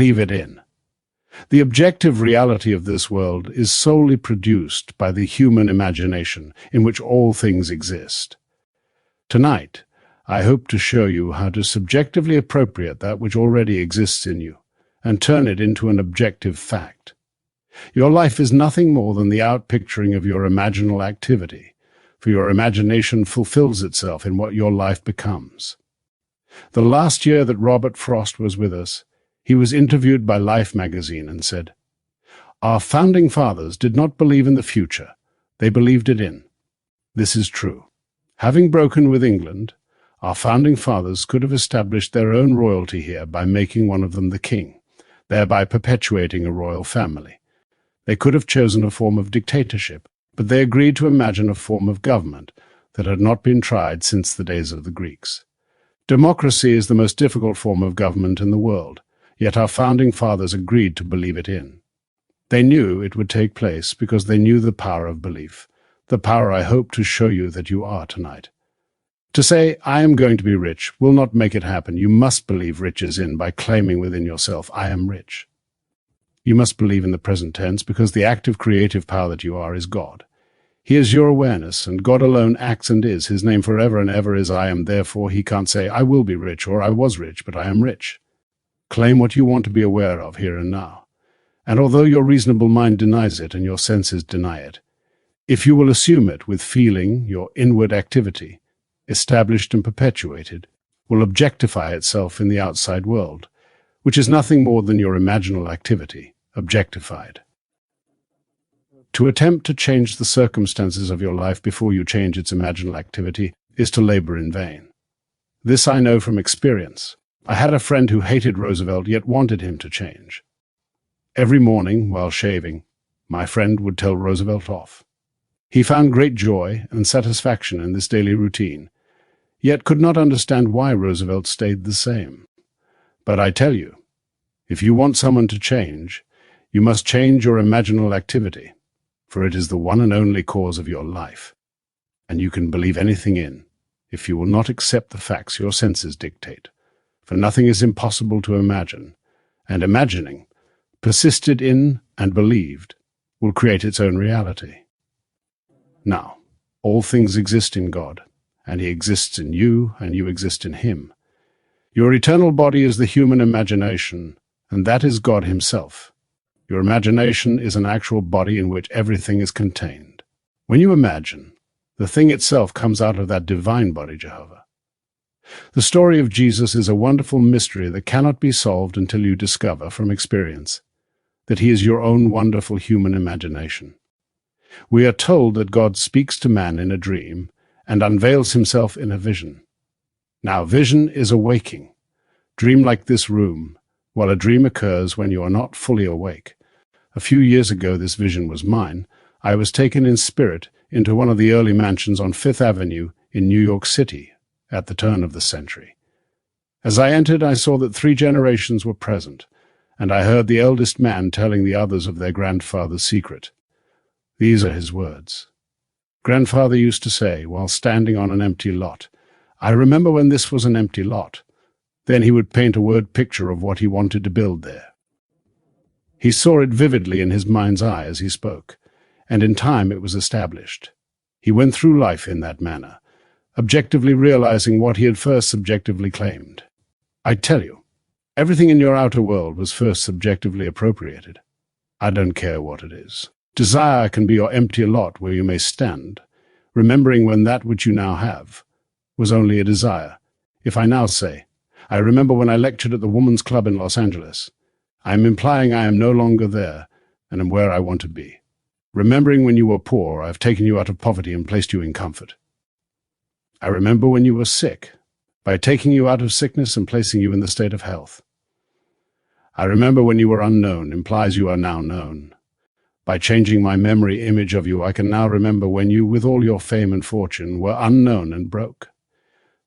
Believe it in. The objective reality of this world is solely produced by the human imagination in which all things exist. Tonight, I hope to show you how to subjectively appropriate that which already exists in you and turn it into an objective fact. Your life is nothing more than the outpicturing of your imaginal activity, for your imagination fulfills itself in what your life becomes. The last year that Robert Frost was with us, he was interviewed by Life magazine and said, "Our founding fathers did not believe in the future, they believed it in." This is true. Having broken with England, our founding fathers could have established their own royalty here by making one of them the king, thereby perpetuating a royal family. They could have chosen a form of dictatorship, but they agreed to imagine a form of government that had not been tried since the days of the Greeks. Democracy is the most difficult form of government in the world, yet our founding fathers agreed to believe it in. They knew it would take place because they knew the power of belief, the power I hope to show you that you are tonight. To say, "I am going to be rich," will not make it happen. You must believe riches in by claiming within yourself, "I am rich." You must believe in the present tense because the active creative power that you are is God. He is your awareness, and God alone acts and is. His name forever and ever is I am. Therefore, he can't say, "I will be rich," or "I was rich, but I am rich." Claim what you want to be aware of here and now. And although your reasonable mind denies it and your senses deny it, if you will assume it with feeling, your inward activity, established and perpetuated, will objectify itself in the outside world, which is nothing more than your imaginal activity, objectified. To attempt to change the circumstances of your life before you change its imaginal activity is to labor in vain. This I know from experience. I had a friend who hated Roosevelt yet wanted him to change. Every morning, while shaving, my friend would tell Roosevelt off. He found great joy and satisfaction in this daily routine, yet could not understand why Roosevelt stayed the same. But I tell you, if you want someone to change, you must change your imaginal activity, for it is the one and only cause of your life, and you can believe anything in, if you will not accept the facts your senses dictate, for nothing is impossible to imagine, and imagining, persisted in and believed, will create its own reality. Now, all things exist in God, and he exists in you, and you exist in him. Your eternal body is the human imagination, and that is God himself. Your imagination is an actual body in which everything is contained. When you imagine, the thing itself comes out of that divine body, Jehovah. The story of Jesus is a wonderful mystery that cannot be solved until you discover from experience that he is your own wonderful human imagination. We are told that God speaks to man in a dream and unveils himself in a vision. Now, vision is a waking. Dream like this room, while a dream occurs when you are not fully awake. A few years ago, this vision was mine. I was taken in spirit into one of the early mansions on Fifth Avenue in New York City at the turn of the century. As I entered, I saw that 3 generations were present, and I heard the eldest man telling the others of their grandfather's secret. These are his words. Grandfather used to say, while standing on an empty lot, "I remember when this was an empty lot." Then he would paint a word picture of what he wanted to build there. He saw it vividly in his mind's eye as he spoke, and in time it was established. He went through life in that manner, objectively realizing what he had first subjectively claimed. I tell you, everything in your outer world was first subjectively appropriated. I don't care what it is. Desire can be your empty lot where you may stand, remembering when that which you now have was only a desire. If I now say, "I remember when I lectured at the Woman's Club in Los Angeles," I am implying I am no longer there and am where I want to be. Remembering when you were poor, I have taken you out of poverty and placed you in comfort. I remember when you were sick, by taking you out of sickness and placing you in the state of health. I remember when you were unknown, implies you are now known. By changing my memory image of you, I can now remember when you, with all your fame and fortune, were unknown and broke.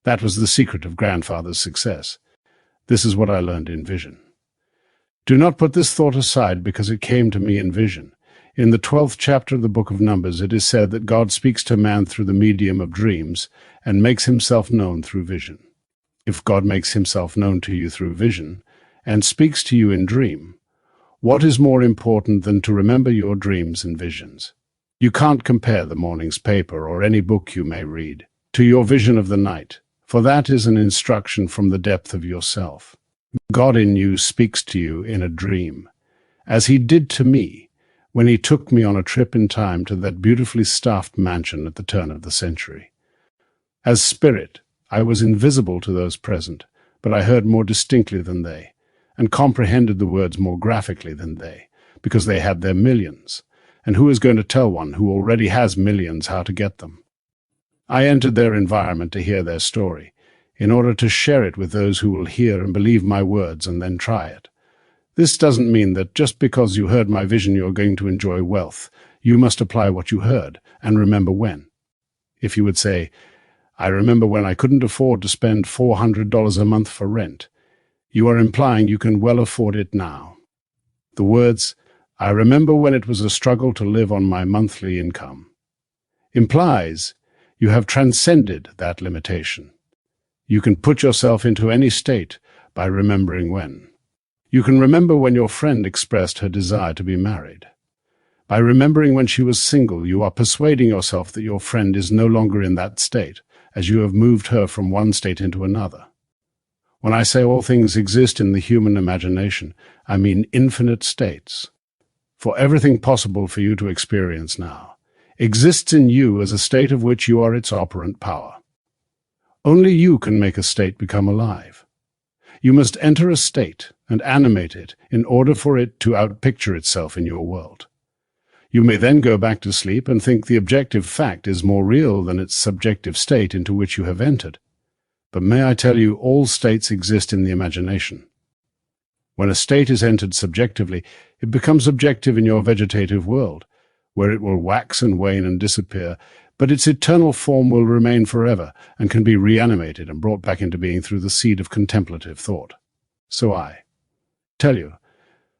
That was the secret of grandfather's success. This is what I learned in vision. Do not put this thought aside because it came to me in vision. In the 12th chapter of the book of Numbers, it is said that God speaks to man through the medium of dreams and makes himself known through vision. If God makes himself known to you through vision, and speaks to you in dream, what is more important than to remember your dreams and visions? You can't compare the morning's paper or any book you may read to your vision of the night, for that is an instruction from the depth of yourself. God in you speaks to you in a dream, as he did to me when he took me on a trip in time to that beautifully staffed mansion at the turn of the century. As spirit, I was invisible to those present, but I heard more distinctly than they, and comprehended the words more graphically than they, because they had their millions, and who is going to tell one who already has millions how to get them? I entered their environment to hear their story, in order to share it with those who will hear and believe my words and then try it. This doesn't mean that just because you heard my vision you're going to enjoy wealth. You must apply what you heard, and remember when. If you would say, I remember when I couldn't afford to spend $400 a month for rent, you are implying you can well afford it now. The words, I remember when it was a struggle to live on my monthly income, implies you have transcended that limitation. You can put yourself into any state by remembering when. You can remember when your friend expressed her desire to be married. By remembering when she was single, you are persuading yourself that your friend is no longer in that state, as you have moved her from one state into another. When I say all things exist in the human imagination, I mean infinite states. For everything possible for you to experience now exists in you as a state of which you are its operant power. Only you can make a state become alive. You must enter a state and animate it in order for it to outpicture itself in your world. You may then go back to sleep and think the objective fact is more real than its subjective state into which you have entered. But may I tell you, all states exist in the imagination. When a state is entered subjectively, it becomes objective in your vegetative world, where it will wax and wane and disappear, but its eternal form will remain forever and can be reanimated and brought back into being through the seed of contemplative thought. So I tell you,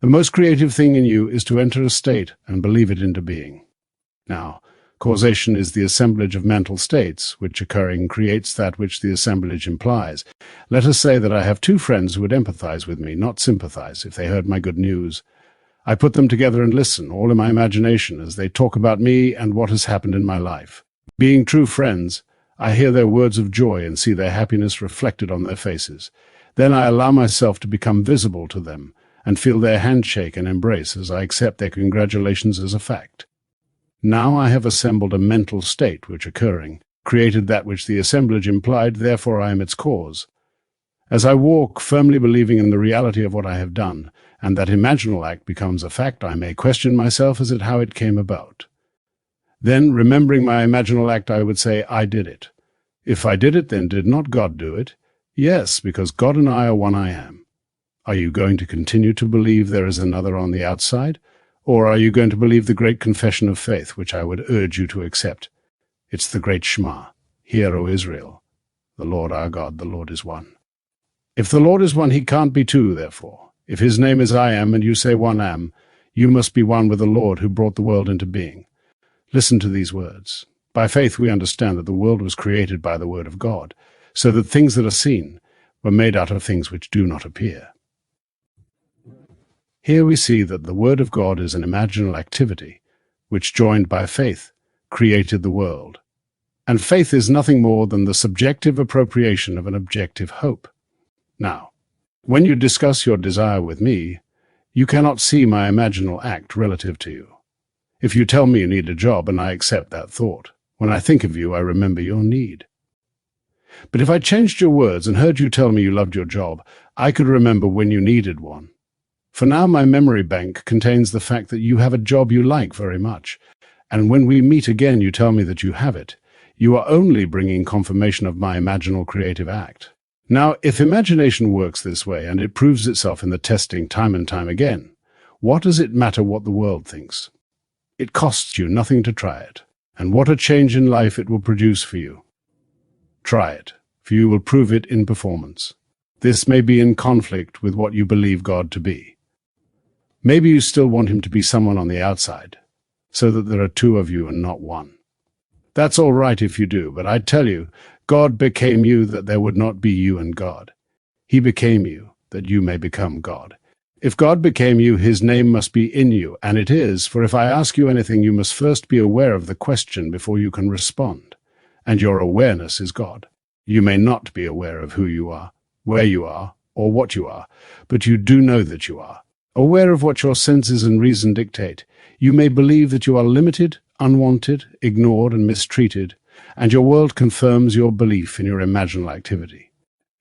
the most creative thing in you is to enter a state and believe it into being. Now, causation is the assemblage of mental states, which occurring creates that which the assemblage implies. Let us say that I have two friends who would empathize with me, not sympathize, if they heard my good news. I put them together and listen, all in my imagination, as they talk about me and what has happened in my life. Being true friends, I hear their words of joy and see their happiness reflected on their faces. Then I allow myself to become visible to them and feel their handshake and embrace as I accept their congratulations as a fact. Now I have assembled a mental state which, occurring, created that which the assemblage implied, therefore I am its cause. As I walk, firmly believing in the reality of what I have done, and that imaginal act becomes a fact, I may question myself as to how it came about. Then, remembering my imaginal act, I would say, I did it. If I did it, then did not God do it? Yes, because God and I are one I am. Are you going to continue to believe there is another on the outside? Or are you going to believe the great confession of faith, which I would urge you to accept? It's the great Shema. Hear, O Israel, the Lord our God, the Lord is one. If the Lord is one, he can't be two, therefore. If his name is I am, and you say one am, you must be one with the Lord who brought the world into being. Listen to these words. By faith we understand that the world was created by the word of God, so that things that are seen were made out of things which do not appear. Here we see that the word of God is an imaginal activity, which, joined by faith, created the world. And faith is nothing more than the subjective appropriation of an objective hope. Now, when you discuss your desire with me, you cannot see my imaginal act relative to you. If you tell me you need a job and I accept that thought, when I think of you, I remember your need. But if I changed your words and heard you tell me you loved your job, I could remember when you needed one. For now my memory bank contains the fact that you have a job you like very much, and when we meet again you tell me that you have it. You are only bringing confirmation of my imaginal creative act. Now, if imagination works this way, and it proves itself in the testing time and time again, what does it matter what the world thinks? It costs you nothing to try it, and what a change in life it will produce for you. Try it, for you will prove it in performance. This may be in conflict with what you believe God to be. Maybe you still want him to be someone on the outside, so that there are two of you and not one. That's all right if you do, but I tell you, God became you that there would not be you and God. He became you, that that you may become God. If God became you, his name must be in you, and it is, for if I ask you anything, you must first be aware of the question before you can respond. And your awareness is God. You may not be aware of who you are, where you are, or what you are, but you do know that you are. Aware of what your senses and reason dictate, you may believe that you are limited, unwanted, ignored, and mistreated, and your world confirms your belief in your imaginal activity.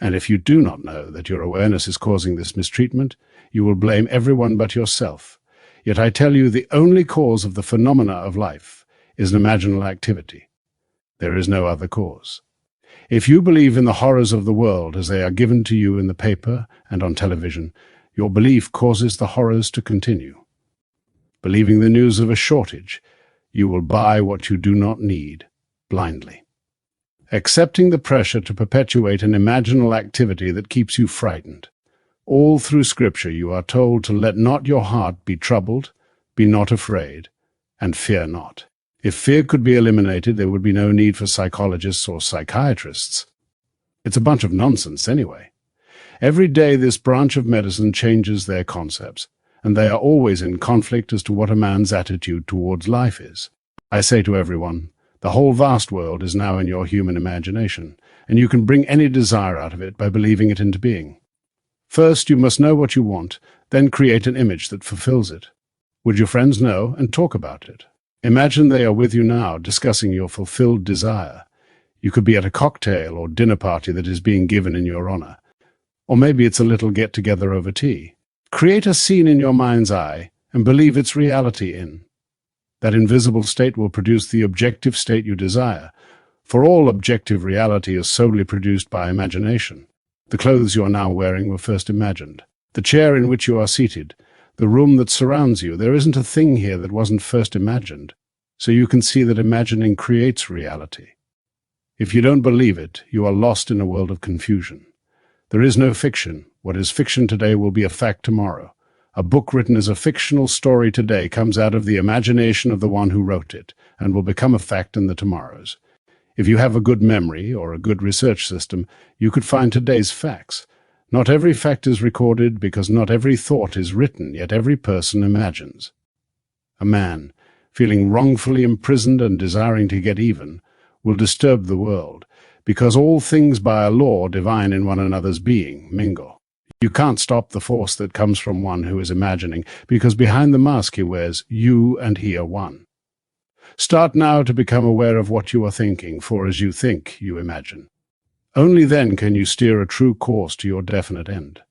And if you do not know that your awareness is causing this mistreatment, you will blame everyone but yourself. Yet I tell you, the only cause of the phenomena of life is an imaginal activity. There is no other cause. If you believe in the horrors of the world as they are given to you in the paper and on television, your belief causes the horrors to continue. Believing the news of a shortage, you will buy what you do not need, blindly. Accepting the pressure to perpetuate an imaginal activity that keeps you frightened. All through Scripture you are told to let not your heart be troubled, be not afraid, and fear not. If fear could be eliminated, there would be no need for psychologists or psychiatrists. It's a bunch of nonsense anyway. Every day this branch of medicine changes their concepts, and they are always in conflict as to what a man's attitude towards life is. I say to everyone, the whole vast world is now in your human imagination, and you can bring any desire out of it by believing it into being. First, you must know what you want, then create an image that fulfills it. Would your friends know and talk about it? Imagine they are with you now, discussing your fulfilled desire. You could be at a cocktail or dinner party that is being given in your honor. Or maybe it's a little get-together over tea. Create a scene in your mind's eye and believe its reality in. That invisible state will produce the objective state you desire, for all objective reality is solely produced by imagination. The clothes you are now wearing were first imagined. The chair in which you are seated, the room that surrounds you, there isn't a thing here that wasn't first imagined. So you can see that imagining creates reality. If you don't believe it, you are lost in a world of confusion. There is no fiction. What is fiction today will be a fact tomorrow. A book written as a fictional story today comes out of the imagination of the one who wrote it, and will become a fact in the tomorrows. If you have a good memory or a good research system, you could find today's facts. Not every fact is recorded because not every thought is written, yet every person imagines. A man, feeling wrongfully imprisoned and desiring to get even, will disturb the world, because all things by a law divine in one another's being mingle. You can't stop the force that comes from one who is imagining, because behind the mask he wears, you and he are one. Start now to become aware of what you are thinking, for as you think, you imagine. Only then can you steer a true course to your definite end.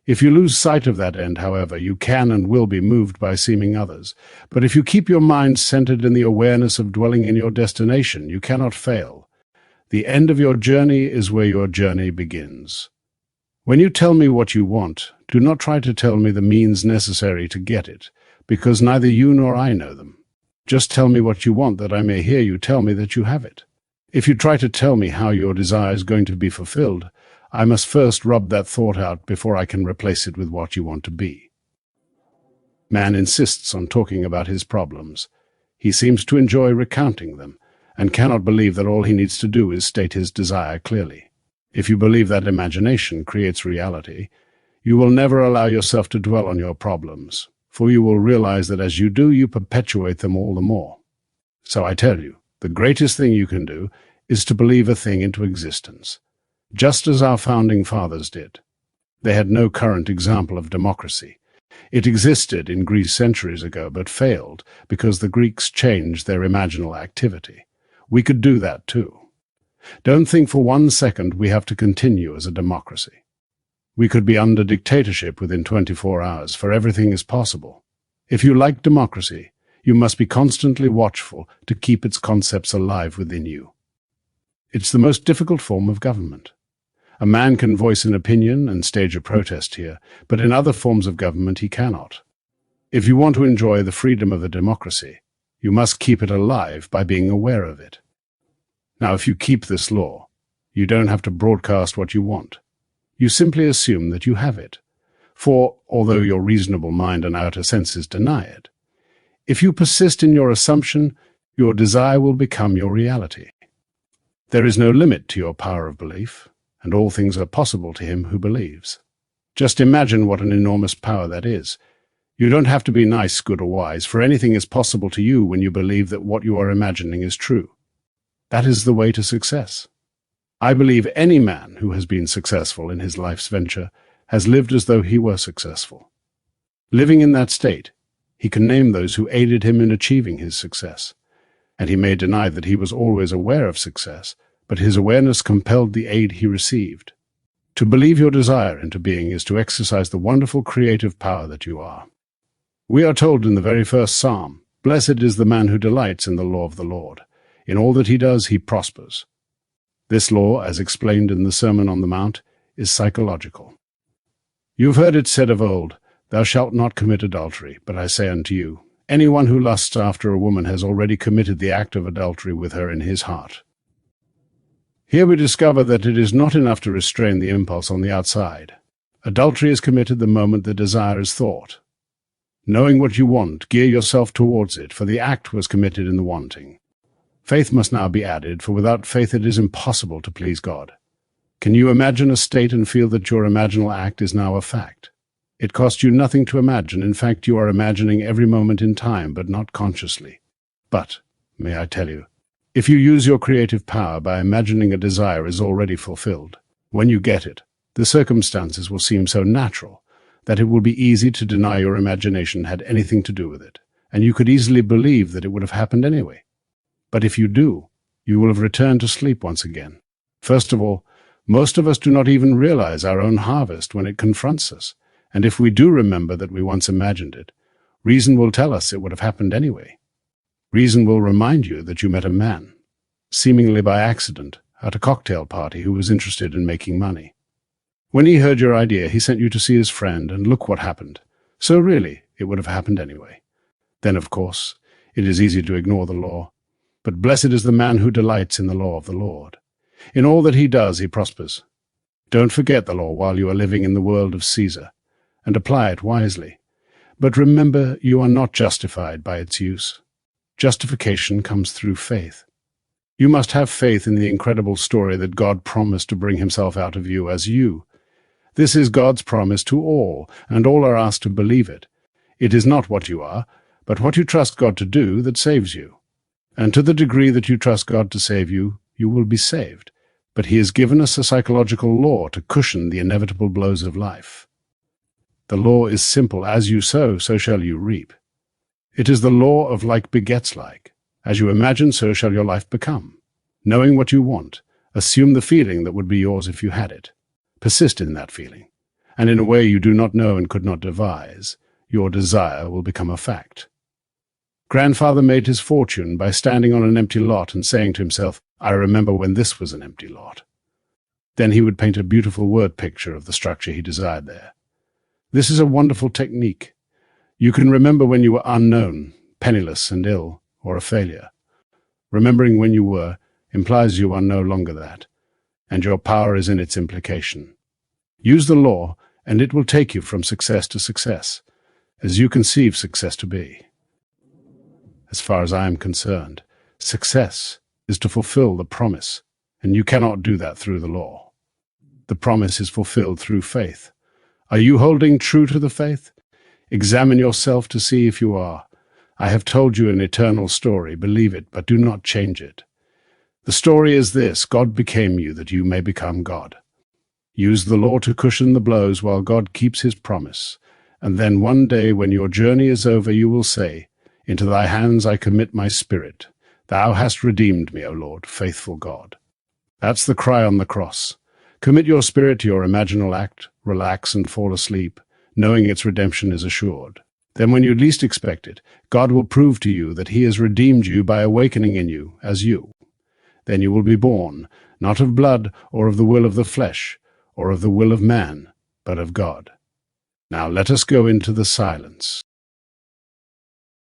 If you lose sight of that end, however, you can and will be moved by seeming others. But if you keep your mind centered in the awareness of dwelling in your destination, you cannot fail. The end of your journey is where your journey begins. When you tell me what you want, do not try to tell me the means necessary to get it, because neither you nor I know them. Just tell me what you want, that I may hear you tell me that you have it. If you try to tell me how your desire is going to be fulfilled, I must first rub that thought out before I can replace it with what you want to be. Man insists on talking about his problems. He seems to enjoy recounting them, and cannot believe that all he needs to do is state his desire clearly. If you believe that imagination creates reality, you will never allow yourself to dwell on your problems, for you will realize that as you do, you perpetuate them all the more. So I tell you, the greatest thing you can do is to believe a thing into existence, just as our founding fathers did. They had no current example of democracy. It existed in Greece centuries ago, but failed because the Greeks changed their imaginal activity. We could do that too. Don't think for 1 second we have to continue as a democracy. We could be under dictatorship within 24 hours, for everything is possible. If you like democracy, you must be constantly watchful to keep its concepts alive within you. It's the most difficult form of government. A man can voice an opinion and stage a protest here, but in other forms of government he cannot. If you want to enjoy the freedom of a democracy, you must keep it alive by being aware of it. Now, if you keep this law, you don't have to broadcast what you want. You simply assume that you have it. For, although your reasonable mind and outer senses deny it, if you persist in your assumption, your desire will become your reality. There is no limit to your power of belief, and all things are possible to him who believes. Just imagine what an enormous power that is. You don't have to be nice, good, or wise, for anything is possible to you when you believe that what you are imagining is true. That is the way to success. I believe any man who has been successful in his life's venture has lived as though he were successful. Living in that state, he can name those who aided him in achieving his success. And he may deny that he was always aware of success, but his awareness compelled the aid he received. To believe your desire into being is to exercise the wonderful creative power that you are. We are told in the very first psalm, "Blessed is the man who delights in the law of the Lord. In all that he does, he prospers." This law, as explained in the Sermon on the Mount, is psychological. You have heard it said of old, "Thou shalt not commit adultery, but I say unto you, anyone who lusts after a woman has already committed the act of adultery with her in his heart." Here we discover that it is not enough to restrain the impulse on the outside. Adultery is committed the moment the desire is thought. Knowing what you want, gear yourself towards it, for the act was committed in the wanting. Faith must now be added, for without faith it is impossible to please God. Can you imagine a state and feel that your imaginal act is now a fact? It costs you nothing to imagine. In fact, you are imagining every moment in time, but not consciously. But, may I tell you, if you use your creative power by imagining a desire is already fulfilled, when you get it, the circumstances will seem so natural that it will be easy to deny your imagination had anything to do with it, and you could easily believe that it would have happened anyway. But if you do, you will have returned to sleep once again. First of all, most of us do not even realize our own harvest when it confronts us, and if we do remember that we once imagined it, reason will tell us it would have happened anyway. Reason will remind you that you met a man, seemingly by accident, at a cocktail party who was interested in making money. When he heard your idea, he sent you to see his friend, and look what happened. So really, it would have happened anyway. Then, of course, it is easy to ignore the law. But blessed is the man who delights in the law of the Lord. In all that he does, he prospers. Don't forget the law while you are living in the world of Caesar, and apply it wisely. But remember, you are not justified by its use. Justification comes through faith. You must have faith in the incredible story that God promised to bring himself out of you as you. This is God's promise to all, and all are asked to believe it. It is not what you are, but what you trust God to do that saves you. And to the degree that you trust God to save you, you will be saved. But he has given us a psychological law to cushion the inevitable blows of life. The law is simple: as you sow, so shall you reap. It is the law of like begets like. As you imagine, so shall your life become. Knowing what you want, assume the feeling that would be yours if you had it. Persist in that feeling, and in a way you do not know and could not devise, your desire will become a fact. Grandfather made his fortune by standing on an empty lot and saying to himself, "I remember when this was an empty lot." Then he would paint a beautiful word picture of the structure he desired there. This is a wonderful technique. You can remember when you were unknown, penniless and ill, or a failure. Remembering when you were implies you are no longer that, and your power is in its implication. Use the law, and it will take you from success to success, as you conceive success to be. As far as I am concerned, success is to fulfill the promise, and you cannot do that through the law. The promise is fulfilled through faith. Are you holding true to the faith? Examine yourself to see if you are. I have told you an eternal story. Believe it, but do not change it. The story is this: God became you that you may become God. Use the law to cushion the blows while God keeps his promise, and then one day when your journey is over you will say, "Into thy hands I commit my spirit. Thou hast redeemed me, O Lord, faithful God." That's the cry on the cross. Commit your spirit to your imaginal act, relax and fall asleep, knowing its redemption is assured. Then when you least expect it, God will prove to you that he has redeemed you by awakening in you as you. Then you will be born, not of blood or of the will of the flesh, or of the will of man, but of God. Now let us go into the silence.